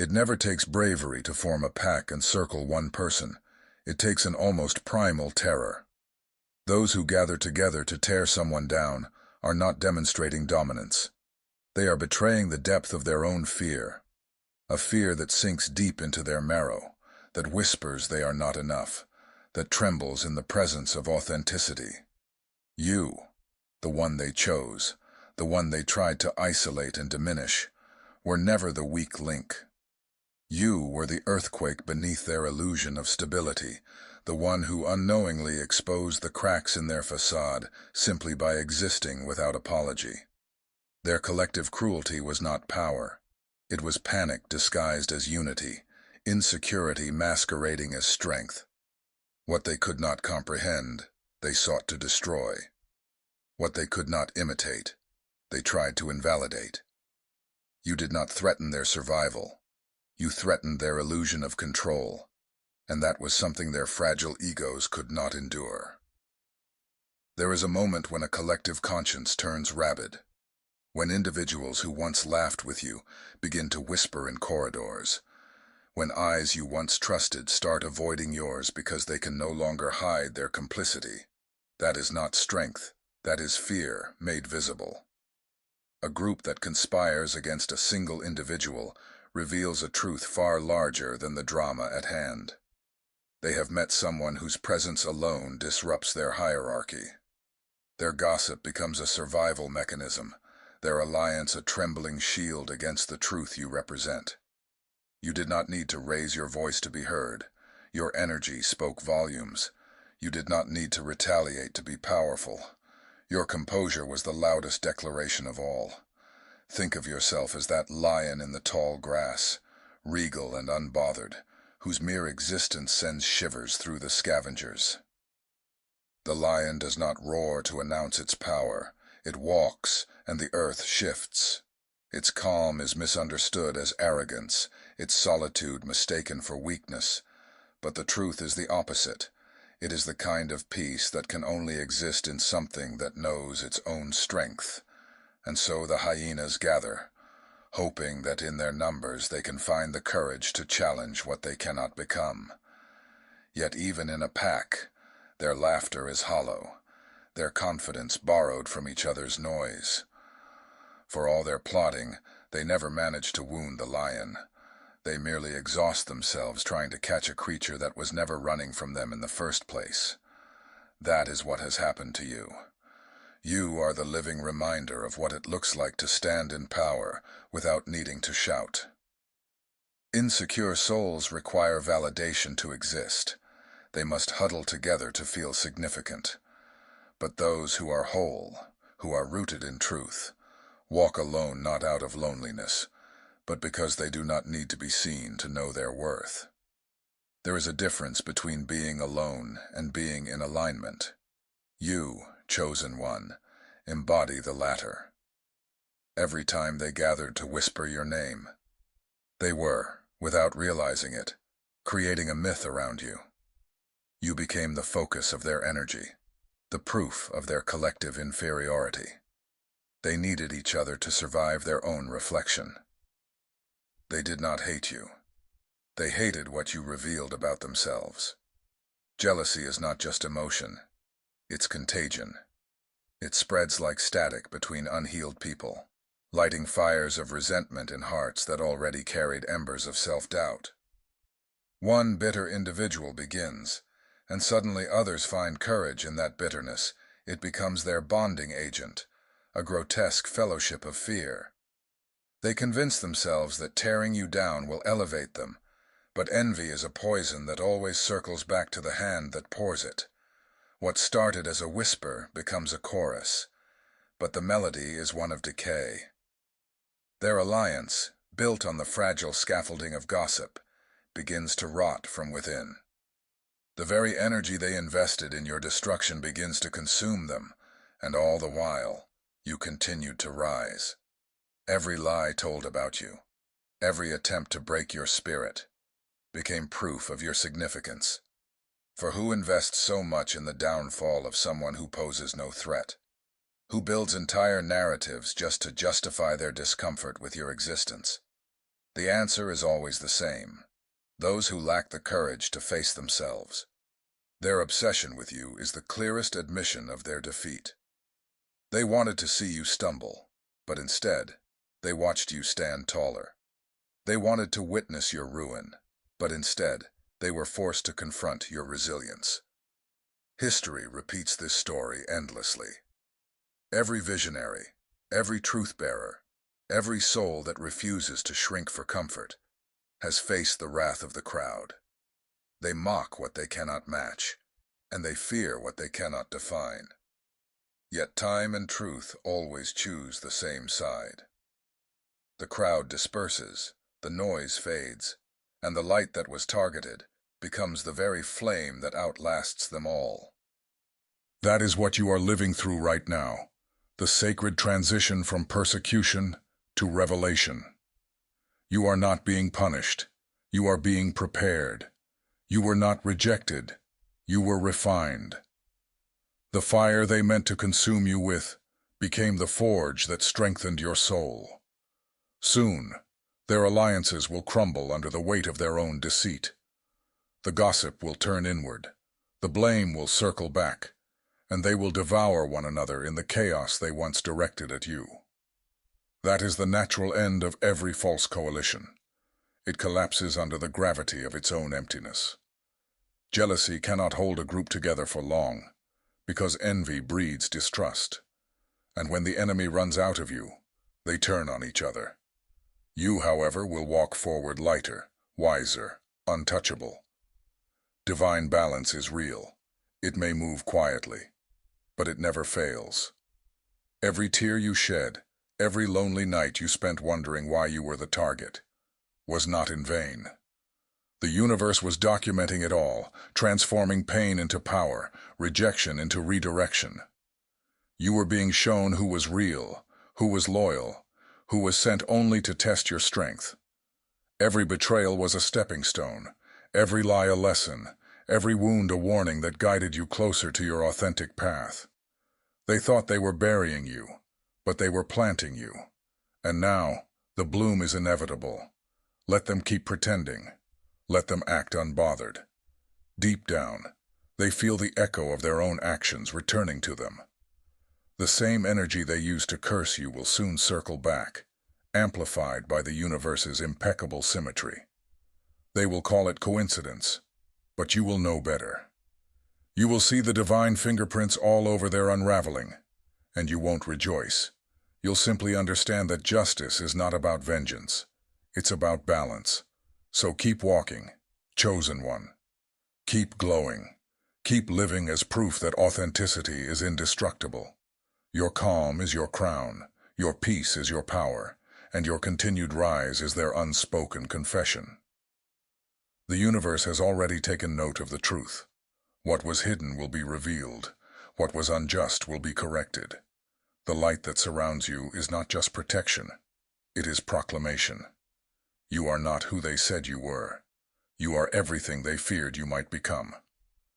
It never takes bravery to form a pack and circle one person. It takes an almost primal terror. Those who gather together to tear someone down are not demonstrating dominance. They are betraying the depth of their own fear, a fear that sinks deep into their marrow, that whispers they are not enough, that trembles in the presence of authenticity. You, the one they chose, the one they tried to isolate and diminish, were never the weak link. You were the earthquake beneath their illusion of stability, the one who unknowingly exposed the cracks in their facade simply by existing without apology. Their collective cruelty was not power. It was panic disguised as unity, insecurity masquerading as strength. What they could not comprehend, they sought to destroy. What they could not imitate, they tried to invalidate. You did not threaten their survival. You threatened their illusion of control, and that was something their fragile egos could not endure. There is a moment when a collective conscience turns rabid, when individuals who once laughed with you begin to whisper in corridors, when eyes you once trusted start avoiding yours because they can no longer hide their complicity. That is not strength, that is fear made visible. A group that conspires against a single individual reveals a truth far larger than the drama at hand. They have met someone whose presence alone disrupts their hierarchy. Their gossip becomes a survival mechanism, their alliance a trembling shield against the truth you represent. You did not need to raise your voice to be heard. Your energy spoke volumes. You did not need to retaliate to be powerful. Your composure was the loudest declaration of all. Think of yourself as that lion in the tall grass, regal and unbothered, whose mere existence sends shivers through the scavengers. The lion does not roar to announce its power. It walks, and the earth shifts. Its calm is misunderstood as arrogance, its solitude mistaken for weakness. But the truth is the opposite. It is the kind of peace that can only exist in something that knows its own strength. And so the hyenas gather, hoping that in their numbers they can find the courage to challenge what they cannot become. Yet even in a pack, their laughter is hollow, their confidence borrowed from each other's noise. For all their plotting, they never manage to wound the lion. They merely exhaust themselves trying to catch a creature that was never running from them in the first place. That is what has happened to you. You are the living reminder of what it looks like to stand in power without needing to shout. Insecure souls require validation to exist. They must huddle together to feel significant. But those who are whole, who are rooted in truth, walk alone not out of loneliness, but because they do not need to be seen to know their worth. There is a difference between being alone and being in alignment. You, chosen one, embody the latter. Every time they gathered to whisper your name, they were, without realizing it, creating a myth around you. You became the focus of their energy, the proof of their collective inferiority. They needed each other to survive their own reflection. They did not hate you. They hated what you revealed about themselves. Jealousy is not just emotion. It's contagion. It spreads like static between unhealed people, lighting fires of resentment in hearts that already carried embers of self-doubt. One bitter individual begins, and suddenly others find courage in that bitterness. It becomes their bonding agent, a grotesque fellowship of fear. They convince themselves that tearing you down will elevate them, but envy is a poison that always circles back to the hand that pours it. What started as a whisper becomes a chorus, but the melody is one of decay. Their alliance, built on the fragile scaffolding of gossip, begins to rot from within. The very energy they invested in your destruction begins to consume them, and all the while, you continued to rise. Every lie told about you, every attempt to break your spirit, became proof of your significance. For who invests so much in the downfall of someone who poses no threat? Who builds entire narratives just to justify their discomfort with your existence? The answer is always the same: those who lack the courage to face themselves. Their obsession with you is the clearest admission of their defeat. They wanted to see you stumble, but instead, they watched you stand taller. They wanted to witness your ruin, but instead, they were forced to confront your resilience. History repeats this story endlessly. Every visionary, every truth-bearer, every soul that refuses to shrink for comfort, has faced the wrath of the crowd. They mock what they cannot match, and they fear what they cannot define. Yet time and truth always choose the same side. The crowd disperses, the noise fades, and the light that was targeted becomes the very flame that outlasts them all. That is what you are living through right now, the sacred transition from persecution to revelation. You are not being punished. You are being prepared. You were not rejected. You were refined. The fire they meant to consume you with became the forge that strengthened your soul. Soon, their alliances will crumble under the weight of their own deceit. The gossip will turn inward. The blame will circle back, and they will devour one another in the chaos they once directed at you. That is the natural end of every false coalition. It collapses under the gravity of its own emptiness. Jealousy cannot hold a group together for long, because envy breeds distrust. And when the enemy runs out of you, they turn on each other. You, however, will walk forward lighter, wiser, untouchable. Divine balance is real. It may move quietly, but it never fails. Every tear you shed, every lonely night you spent wondering why you were the target, was not in vain. The universe was documenting it all, transforming pain into power, rejection into redirection. You were being shown who was real, who was loyal, who was sent only to test your strength. Every betrayal was a stepping stone, every lie a lesson, every wound a warning that guided you closer to your authentic path. They thought they were burying you, but they were planting you. And now, the bloom is inevitable. Let them keep pretending. Let them act unbothered. Deep down, they feel the echo of their own actions returning to them. The same energy they used to curse you will soon circle back, amplified by the universe's impeccable symmetry. They will call it coincidence, but you will know better. You will see the divine fingerprints all over their unraveling, and you won't rejoice. You'll simply understand that justice is not about vengeance. It's about balance. So keep walking, chosen one. Keep glowing. Keep living as proof that authenticity is indestructible. Your calm is your crown, your peace is your power, and your continued rise is their unspoken confession. The universe has already taken note of the truth. What was hidden will be revealed. What was unjust will be corrected. The light that surrounds you is not just protection. It is proclamation. You are not who they said you were. You are everything they feared you might become.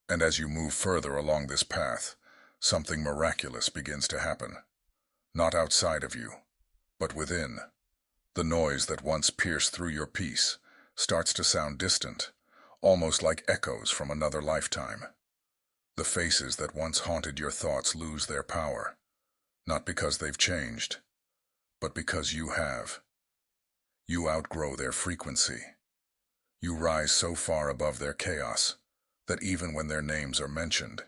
And as you move further along this path, something miraculous begins to happen. Not outside of you, but within. The noise that once pierced through your peace starts to sound distant, almost like echoes from another lifetime. The faces that once haunted your thoughts lose their power, not because they've changed, but because you have. You outgrow their frequency. You rise so far above their chaos that even when their names are mentioned,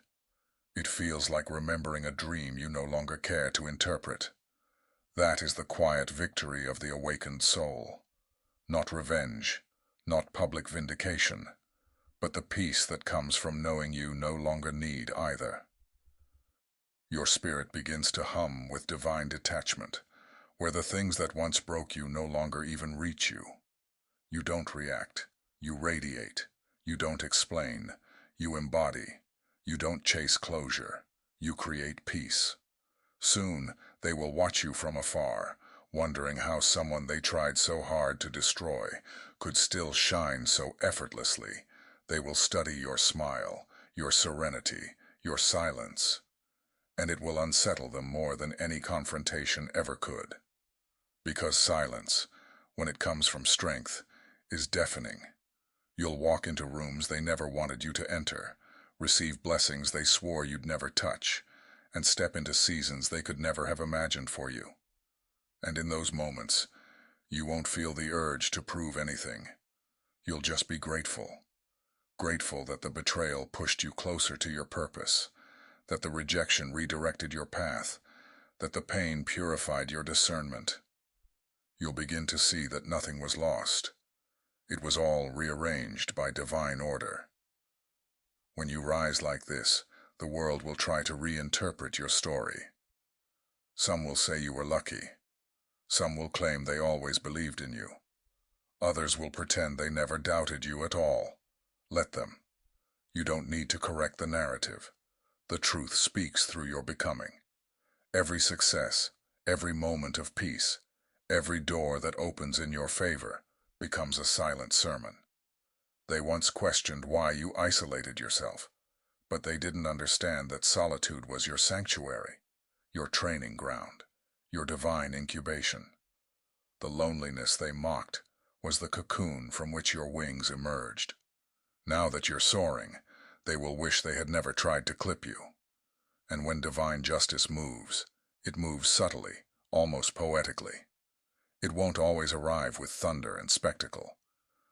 it feels like remembering a dream you no longer care to interpret. That is the quiet victory of the awakened soul. Not revenge, not public vindication, but the peace that comes from knowing you no longer need either. Your spirit begins to hum with divine detachment, where the things that once broke you no longer even reach you. You don't react. You radiate. You don't explain. You embody. You don't chase closure. You create peace. Soon, they will watch you from afar, wondering how someone they tried so hard to destroy could still shine so effortlessly. They will study your smile, your serenity, your silence, and it will unsettle them more than any confrontation ever could. Because silence, when it comes from strength, is deafening. You'll walk into rooms they never wanted you to enter, receive blessings they swore you'd never touch, and step into seasons they could never have imagined for you. And in those moments, you won't feel the urge to prove anything. You'll just be grateful. Grateful that the betrayal pushed you closer to your purpose, that the rejection redirected your path, that the pain purified your discernment. You'll begin to see that nothing was lost. It was all rearranged by divine order. When you rise like this, the world will try to reinterpret your story. Some will say you were lucky. Some will claim they always believed in you. Others will pretend they never doubted you at all. Let them. You don't need to correct the narrative. The truth speaks through your becoming. Every success, every moment of peace, every door that opens in your favor becomes a silent sermon. They once questioned why you isolated yourself, but they didn't understand that solitude was your sanctuary, your training ground, your divine incubation. The loneliness they mocked was the cocoon from which your wings emerged. Now that you're soaring, they will wish they had never tried to clip you. And when divine justice moves, it moves subtly, almost poetically. It won't always arrive with thunder and spectacle.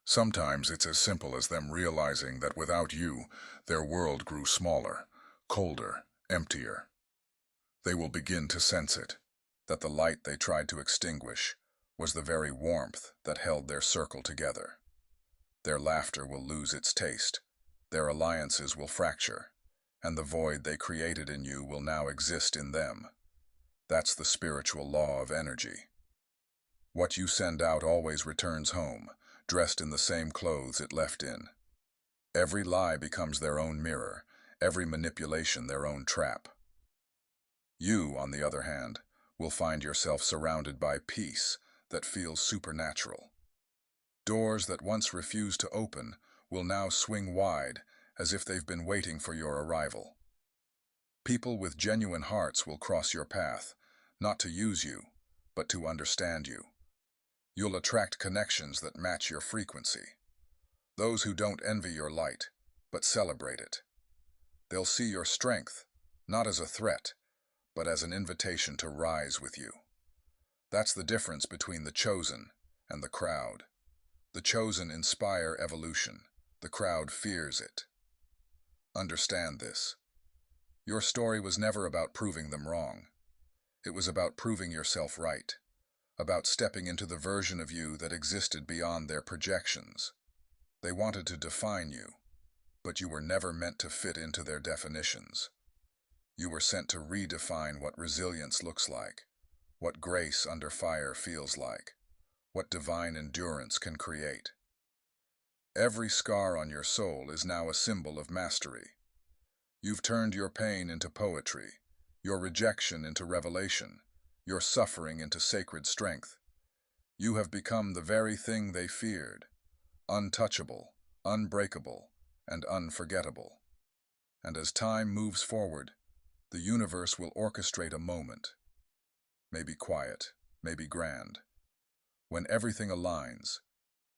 Sometimes it's as simple as them realizing that without you, their world grew smaller, colder, emptier. They will begin to sense it, that the light they tried to extinguish was the very warmth that held their circle together. Their laughter will lose its taste, their alliances will fracture, and the void they created in you will now exist in them. That's the spiritual law of energy. What you send out always returns home, dressed in the same clothes it left in. Every lie becomes their own mirror, every manipulation their own trap. You, on the other hand, will find yourself surrounded by peace that feels supernatural. Doors that once refused to open will now swing wide as if they've been waiting for your arrival. People with genuine hearts will cross your path, not to use you, but to understand you. You'll attract connections that match your frequency. Those who don't envy your light, but celebrate it. They'll see your strength, not as a threat, but as an invitation to rise with you. That's the difference between the chosen and the crowd. The chosen inspire evolution. The crowd fears it. Understand this. Your story was never about proving them wrong. It was about proving yourself right, about stepping into the version of you that existed beyond their projections. They wanted to define you, but you were never meant to fit into their definitions. You were sent to redefine what resilience looks like, what grace under fire feels like, what divine endurance can create. Every scar on your soul is now a symbol of mastery. You've turned your pain into poetry, your rejection into revelation, your suffering into sacred strength. You have become the very thing they feared, untouchable, unbreakable, and unforgettable. And as time moves forward, the universe will orchestrate a moment, maybe quiet, maybe grand. When everything aligns,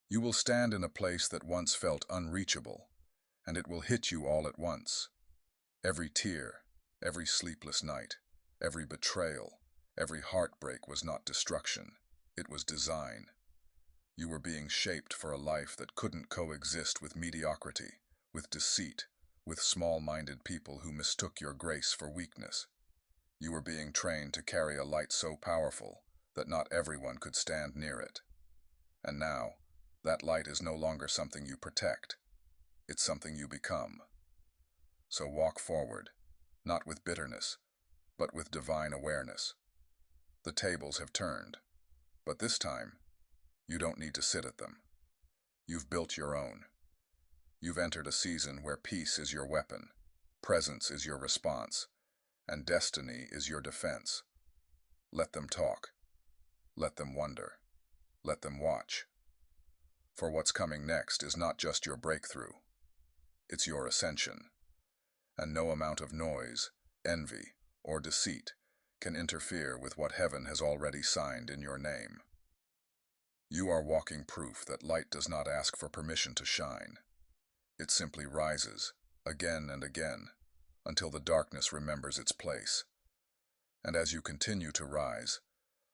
you will stand in a place that once felt unreachable, and it will hit you all at once. Every tear, every sleepless night, every betrayal, every heartbreak was not destruction, it was design. You were being shaped for a life that couldn't coexist with mediocrity, with deceit, with small-minded people who mistook your grace for weakness. You were being trained to carry a light so powerful that not everyone could stand near it. And now, that light is no longer something you protect. It's something you become. So walk forward, not with bitterness, but with divine awareness. The tables have turned, but this time, you don't need to sit at them. You've built your own. You've entered a season where peace is your weapon, presence is your response, and destiny is your defense. Let them talk. Let them wonder. Let them watch. For what's coming next is not just your breakthrough. It's your ascension. And no amount of noise, envy, or deceit can interfere with what heaven has already signed in your name. You are walking proof that light does not ask for permission to shine. It simply rises, again and again, until the darkness remembers its place. And as you continue to rise,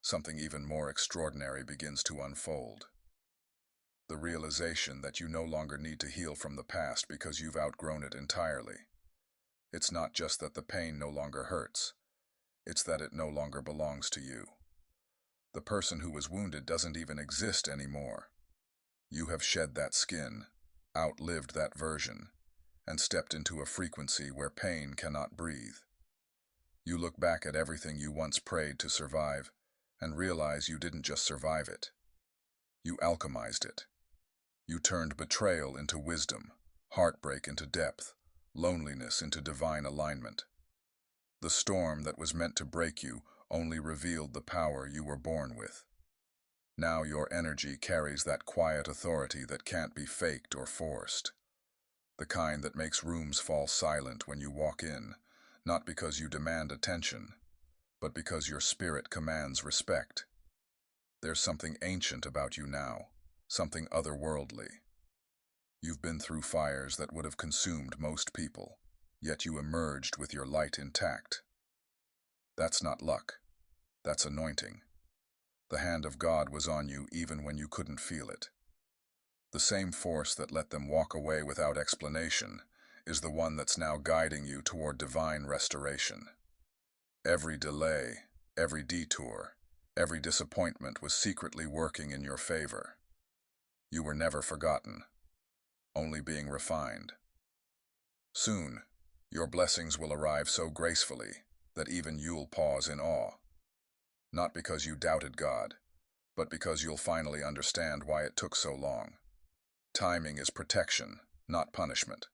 something even more extraordinary begins to unfold. The realization that you no longer need to heal from the past because you've outgrown it entirely. It's not just that the pain no longer hurts, it's that it no longer belongs to you. The person who was wounded doesn't even exist anymore. You have shed that skin, outlived that version, and stepped into a frequency where pain cannot breathe. You look back at everything you once prayed to survive and realize you didn't just survive it. You alchemized it. You turned betrayal into wisdom, heartbreak into depth, loneliness into divine alignment. The storm that was meant to break you only revealed the power you were born with. Now your energy carries that quiet authority that can't be faked or forced. The kind that makes rooms fall silent when you walk in, not because you demand attention, but because your spirit commands respect. There's something ancient about you now, something otherworldly. You've been through fires that would have consumed most people, yet you emerged with your light intact. That's not luck. That's anointing. The hand of God was on you even when you couldn't feel it. The same force that let them walk away without explanation is the one that's now guiding you toward divine restoration. Every delay, every detour, every disappointment was secretly working in your favor. You were never forgotten, only being refined. Soon, your blessings will arrive so gracefully that even you'll pause in awe. Not because you doubted God, but because you'll finally understand why it took so long. Timing is protection, not punishment.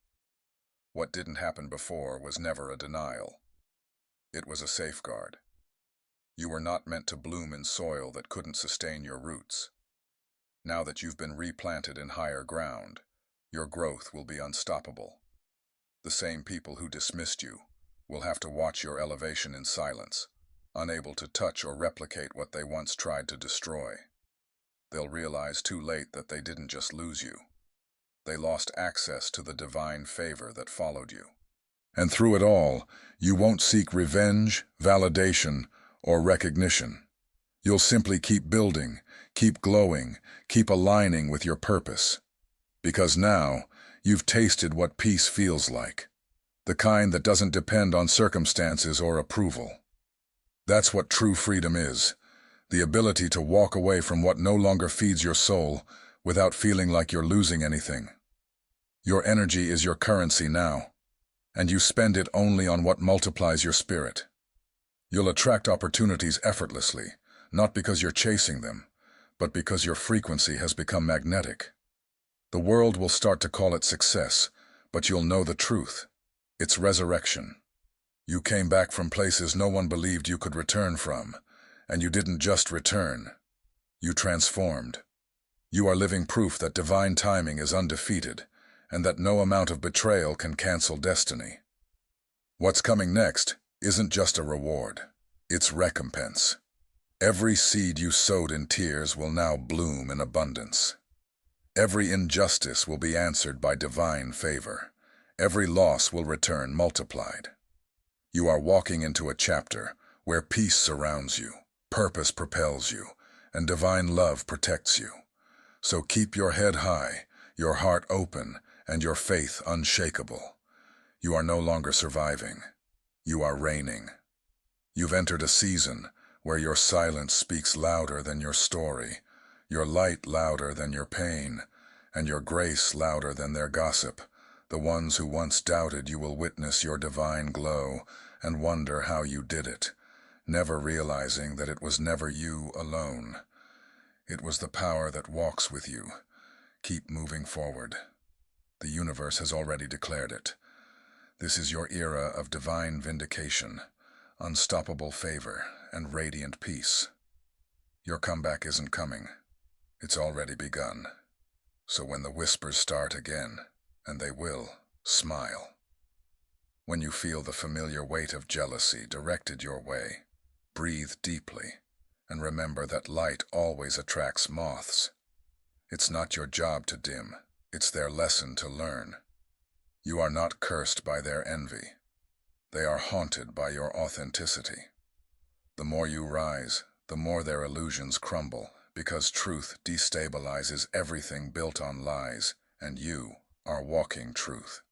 What didn't happen before was never a denial. It was a safeguard. You were not meant to bloom in soil that couldn't sustain your roots. Now that you've been replanted in higher ground, your growth will be unstoppable. The same people who dismissed you will have to watch your elevation in silence, unable to touch or replicate what they once tried to destroy. They'll realize too late that they didn't just lose you. They lost access to the divine favor that followed you. And through it all, you won't seek revenge, validation, or recognition. You'll simply keep building, keep glowing, keep aligning with your purpose. Because now, you've tasted what peace feels like. The kind that doesn't depend on circumstances or approval. That's what true freedom is. The ability to walk away from what no longer feeds your soul without feeling like you're losing anything. Your energy is your currency now, and you spend it only on what multiplies your spirit. You'll attract opportunities effortlessly, not because you're chasing them, but because your frequency has become magnetic. The world will start to call it success, but you'll know the truth. It's resurrection. You came back from places no one believed you could return from, and you didn't just return. You transformed. You are living proof that divine timing is undefeated, and that no amount of betrayal can cancel destiny. What's coming next isn't just a reward, it's recompense. Every seed you sowed in tears will now bloom in abundance. Every injustice will be answered by divine favor. Every loss will return multiplied. You are walking into a chapter where peace surrounds you, purpose propels you, and divine love protects you. So keep your head high, your heart open, and your faith unshakable. You are no longer surviving. You are reigning. You've entered a season where your silence speaks louder than your story, your light louder than your pain, and your grace louder than their gossip. The ones who once doubted you will witness your divine glow and wonder how you did it, never realizing that it was never you alone. It was the power that walks with you. Keep moving forward. The universe has already declared it. This is your era of divine vindication, unstoppable favor, and radiant peace. Your comeback isn't coming. It's already begun. So when the whispers start again, and they will, smile. When you feel the familiar weight of jealousy directed your way, breathe deeply, and remember that light always attracts moths. It's not your job to dim. It's their lesson to learn. You are not cursed by their envy. They are haunted by your authenticity. The more you rise, the more their illusions crumble, because truth destabilizes everything built on lies, and you are walking truth.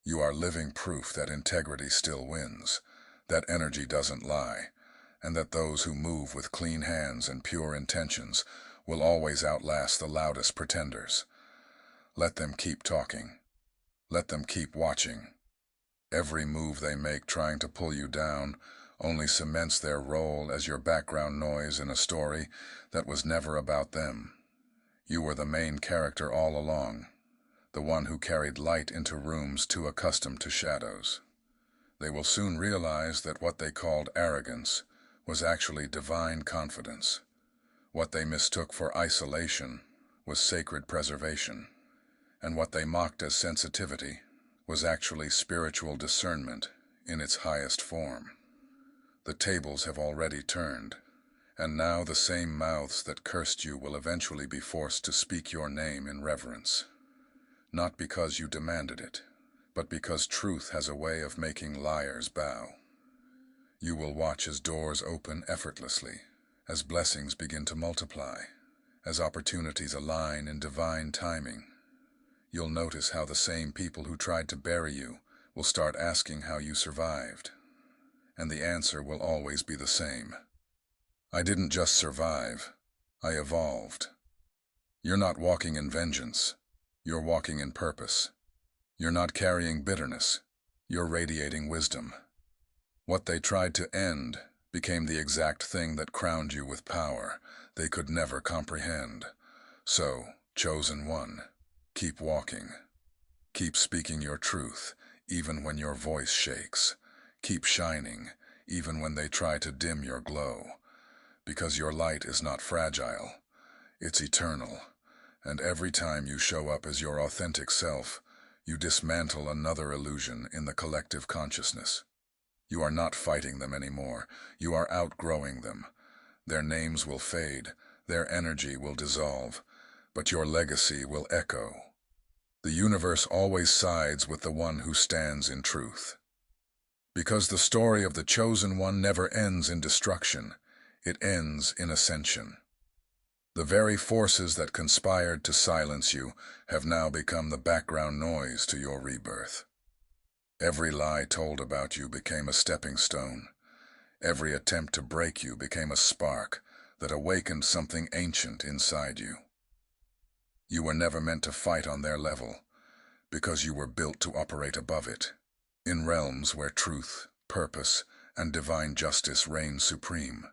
You are living proof that integrity still wins, that energy doesn't lie, and that those who move with clean hands and pure intentions will always outlast the loudest pretenders. Let them keep talking. Let them keep watching. Every move they make trying to pull you down only cements their role as your background noise in a story that was never about them. You were the main character all along, the one who carried light into rooms too accustomed to shadows. They will soon realize that what they called arrogance was actually divine confidence. What they mistook for isolation was sacred preservation, and what they mocked as sensitivity was actually spiritual discernment in its highest form. The tables have already turned, and now the same mouths that cursed you will eventually be forced to speak your name in reverence. Not because you demanded it, but because truth has a way of making liars bow. You will watch as doors open effortlessly, as blessings begin to multiply, as opportunities align in divine timing. You'll notice how the same people who tried to bury you will start asking how you survived. And the answer will always be the same. I didn't just survive, I evolved. You're not walking in vengeance, you're walking in purpose. You're not carrying bitterness, you're radiating wisdom. What they tried to end became the exact thing that crowned you with power they could never comprehend. So, chosen one, keep walking. Keep speaking your truth, even when your voice shakes. Keep shining, even when they try to dim your glow. Because your light is not fragile, it's eternal. And every time you show up as your authentic self, you dismantle another illusion in the collective consciousness. You are not fighting them anymore. You are outgrowing them. Their names will fade, their energy will dissolve, but your legacy will echo. The universe always sides with the one who stands in truth. Because the story of the chosen one never ends in destruction, it ends in ascension. The very forces that conspired to silence you have now become the background noise to your rebirth. Every lie told about you became a stepping stone. Every attempt to break you became a spark that awakened something ancient inside you. You were never meant to fight on their level, because you were built to operate above it, in realms where truth, purpose, and divine justice reign supreme.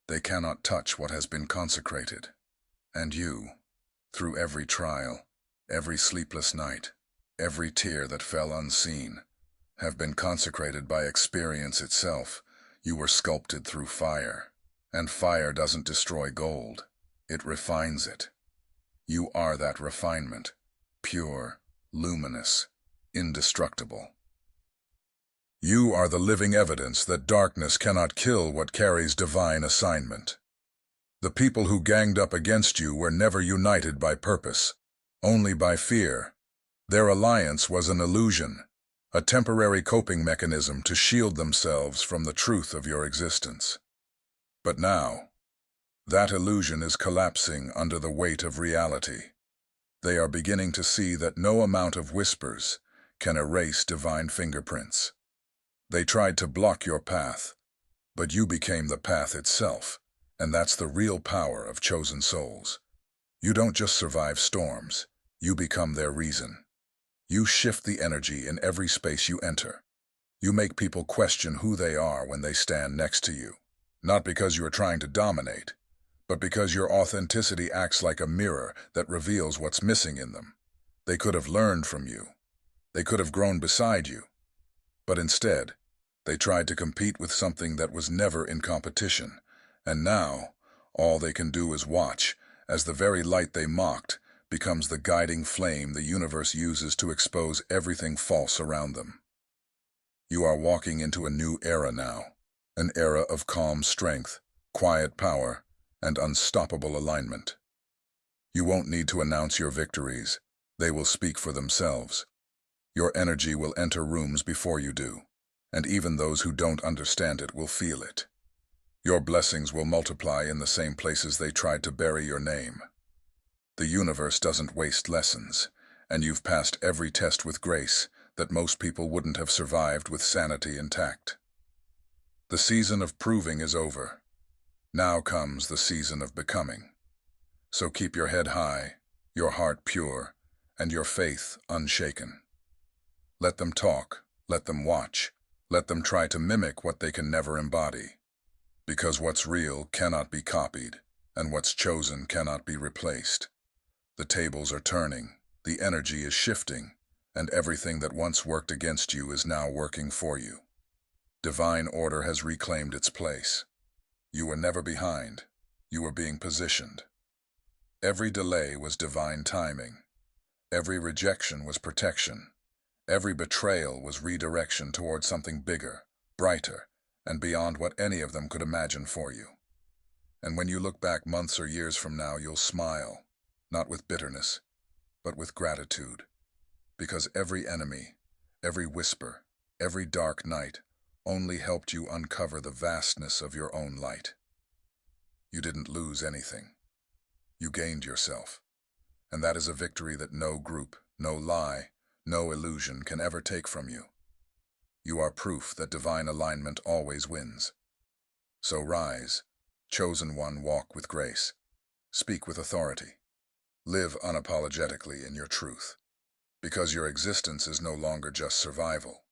They cannot touch what has been consecrated. And you, through every trial, every sleepless night, every tear that fell unseen, have been consecrated by experience itself. You were sculpted through fire, and fire doesn't destroy gold, it refines it. You are that refinement, pure, luminous, indestructible. You are the living evidence that darkness cannot kill what carries divine assignment. The people who ganged up against you were never united by purpose, only by fear. Their alliance was an illusion, a temporary coping mechanism to shield themselves from the truth of your existence. But now, that illusion is collapsing under the weight of reality. They are beginning to see that no amount of whispers can erase divine fingerprints. They tried to block your path, but you became the path itself, and that's the real power of chosen souls. You don't just survive storms, you become their reason. You shift the energy in every space you enter. You make people question who they are when they stand next to you, not because you are trying to dominate, but because your authenticity acts like a mirror that reveals what's missing in them. They could have learned from you. They could have grown beside you. But instead, they tried to compete with something that was never in competition, and now, all they can do is watch as the very light they mocked becomes the guiding flame the universe uses to expose everything false around them. You are walking into a new era now, an era of calm strength, quiet power, and unstoppable alignment. You won't need to announce your victories. They will speak for themselves. Your energy will enter rooms before you do, and even those who don't understand it will feel it. Your blessings will multiply in the same places they tried to bury your name. The universe doesn't waste lessons, and you've passed every test with grace that most people wouldn't have survived with sanity intact. The season of proving is over. Now comes the season of becoming. So keep your head high, your heart pure, and your faith unshaken. Let them talk, let them watch, let them try to mimic what they can never embody. Because what's real cannot be copied, and what's chosen cannot be replaced. The tables are turning, the energy is shifting, and everything that once worked against you is now working for you. Divine order has reclaimed its place. You were never behind. You were being positioned. Every delay was divine timing. Every rejection was protection. Every betrayal was redirection toward something bigger, brighter, and beyond what any of them could imagine for you. And when you look back months or years from now, you'll smile, not with bitterness, but with gratitude. Because every enemy, every whisper, every dark night only helped you uncover the vastness of your own light. You didn't lose anything. You gained yourself. And that is a victory that no group, no lie, no illusion can ever take from you. You are proof that divine alignment always wins. So rise, chosen one, walk with grace. Speak with authority. Live unapologetically in your truth. Because your existence is no longer just survival.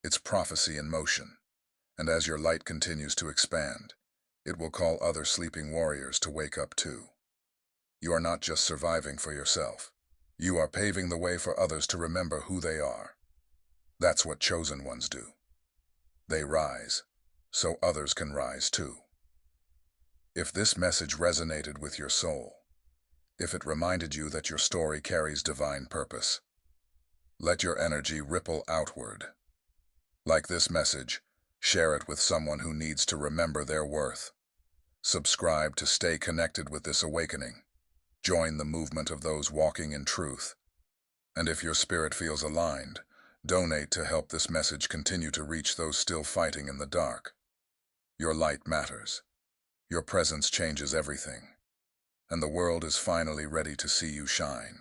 It's prophecy in motion. And as your light continues to expand, it will call other sleeping warriors to wake up too. You are not just surviving for yourself. You are paving the way for others to remember who they are. That's what chosen ones do. They rise, so others can rise too. If this message resonated with your soul, if it reminded you that your story carries divine purpose, let your energy ripple outward. Like this message, share it with someone who needs to remember their worth. Subscribe to stay connected with this awakening. Join the movement of those walking in truth. And if your spirit feels aligned, donate to help this message continue to reach those still fighting in the dark. Your light matters. Your presence changes everything. And the world is finally ready to see you shine.